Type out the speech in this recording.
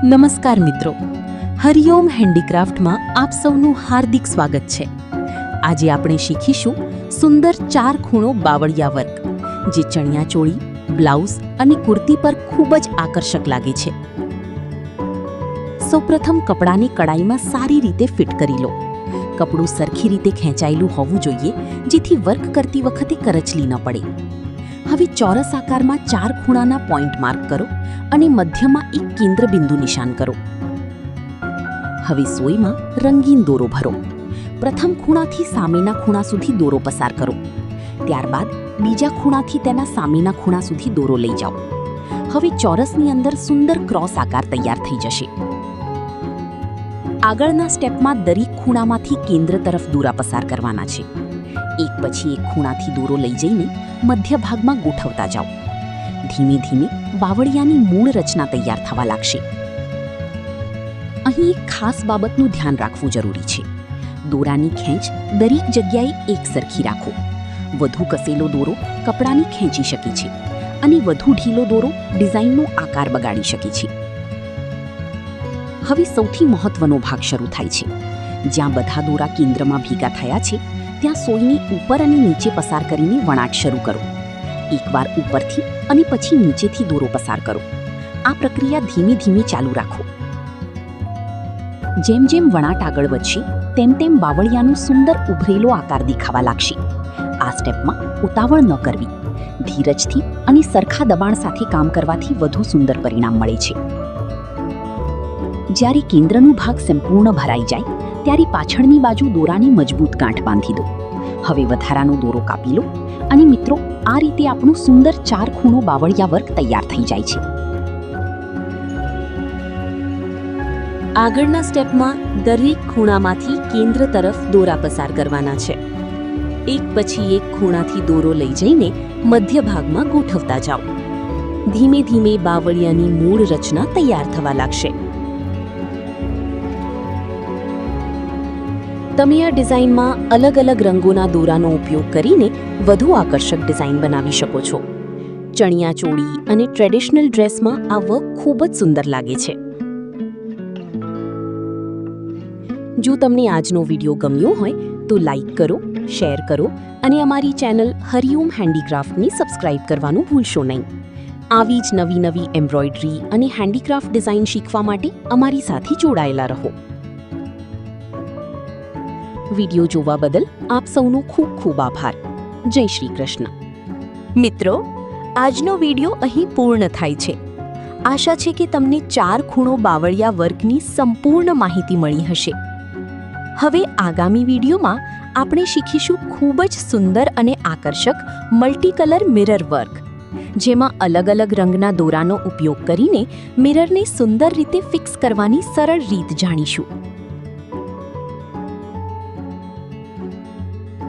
નમસ્કાર મિત્રો, હરિઓમ હેન્ડીક્રાફ્ટમાં આપ સૌનું હાર્દિક સ્વાગત છે। આજે આપણે શીખીશું સુંદર 4 ખૂણો બાવળિયા વર્ક, જે ચણિયાચોળી, બ્લાઉઝ અને કુર્તી પર ખૂબ જ આકર્ષક લાગે છે। સૌપ્રથમ કપડાની કડાઈમાં સારી રીતે ફિટ કરી લો। કપડું સરખી રીતે ખેંચાયેલું હોવું જોઈએ, જેથી વર્ક કરતી વખતે કરચલી ન પડે। હવે ચોરસ આકારમાં 4 ખૂણાના પોઈન્ટ માર્ક કરો અને મધ્યમાં એક કેન્દ્ર બિંદુ નિશાન કરો। હવે સોયમાં રંગીન દોરો ભરો। પ્રથમ ખૂણાથી સામેના ખૂણા સુધી દોરો પસાર કરો। ત્યારબાદ બીજા ખૂણાથી તેના સામેના ખૂણા સુધી દોરો લઈ જાઓ। હવે ચોરસની અંદર સુંદર ક્રોસ આકાર તૈયાર થઈ જશે। આગળના સ્ટેપમાં દરેક ખૂણામાંથી કેન્દ્ર તરફ દોરા પસાર કરવાના છે। એક પછી એક ખૂણાથી દોરો લઈ જઈને મધ્ય ભાગમાં ગોઠવતા જાઓ। ધીમે ધીમે બાવળિયાની મૂળ રચના તૈયાર થવા લાગશે। અહીં એક ખાસ બાબતનું ધ્યાન રાખવું જરૂરી છે। દોરાની ખેંચ દરેક જગ્યાએ એક સરખી રાખો। વધુ કસેલો દોરો કપડાની ખેંચી શકે છે અને વધુ ઢીલો દોરો ડિઝાઇનનો આકાર બગાડી શકે છે। હવે સૌથી મહત્વનો ભાગ શરૂ થાય છે। જ્યાં બધા દોરા કેન્દ્રમાં ભેગા થયા છે, ત્યાં સોયની ઉપર અને નીચે પસાર કરીને વણાટ શરૂ કરો। એકવાર ઉપરથી અને પછી નીચેથી દોરો પસાર કરો। આ પ્રક્રિયા ધીમે ધીમે ચાલુ રાખો। જેમ જેમ વણાટ આગળ વધશે, તેમ તેમ બાવળિયાનો સુંદર ઉભરેલો આકાર દેખાવા લાગશે। આ સ્ટેપમાં ઉતાવળ ન કરવી। ધીરજથી અને સરખા દબાણ સાથે કામ કરવાથી વધુ સુંદર પરિણામ મળે છે। જ્યારે કેન્દ્રનો ભાગ સંપૂર્ણ ભરાઈ જાય, ત્યારે પાછળની બાજુ દોરાની મજબૂત ગાંઠ બાંધી દો। હવે વધારાનો દોરો કાપી લો અને મિત્રો, આ રીતે આપણું સુંદર 4 ખૂણો બાવળિયા વર્ક તૈયાર થઈ જાય છે। આગળના સ્ટેપમાં દરેક ખૂણામાંથી કેન્દ્ર તરફ દોરા પસાર કરવાના છે। એક પછી એક ખૂણાથી દોરો લઈ જઈને મધ્ય ભાગમાં ગોઠવતા જાઓ। ધીમે ધીમે બાવળિયાની મૂળ રચના તૈયાર થવા લાગશે। તમે આ ડિઝાઇનમાં અલગ અલગ રંગોના દોરાનો ઉપયોગ કરીને વધુ આકર્ષક ડિઝાઇન બનાવી શકો છો। ચણિયાચોળી અને ટ્રેડિશનલ ડ્રેસમાં આ વર્ક ખૂબ જ સુંદર લાગે છે। જો તમને આજનો વિડીયો ગમ્યો હોય તો લાઈક કરો, શેર કરો અને અમારી ચેનલ હરિઓમ હેન્ડીક્રાફ્ટને સબસ્ક્રાઇબ કરવાનું ભૂલશો નહીં। આવી જ નવી નવી એમ્બ્રોઇડરી અને હેન્ડીક્રાફ્ટ ડિઝાઇન શીખવા માટે અમારી સાથે જોડાયેલા રહો। વિડીયો જોવા બદલ આપ સૌનો ખૂબ ખૂબ આભાર। જય શ્રી કૃષ્ણ। મિત્રો, આજનો વિડીયો અહીં પૂર્ણ થાય છે। આશા છે કે તમને 4 ખૂણો બાવળિયા વર્કની સંપૂર્ણ માહિતી મળી હશે। હવે આગામી વિડીયોમાં આપણે શીખીશું ખૂબ જ સુંદર અને આકર્ષક મલ્ટીકલર મિરર વર્ક, જેમાં અલગ અલગ રંગના દોરાનો ઉપયોગ કરીને મિરરને સુંદર રીતે ફિક્સ કરવાની સરળ રીત જાણીશું।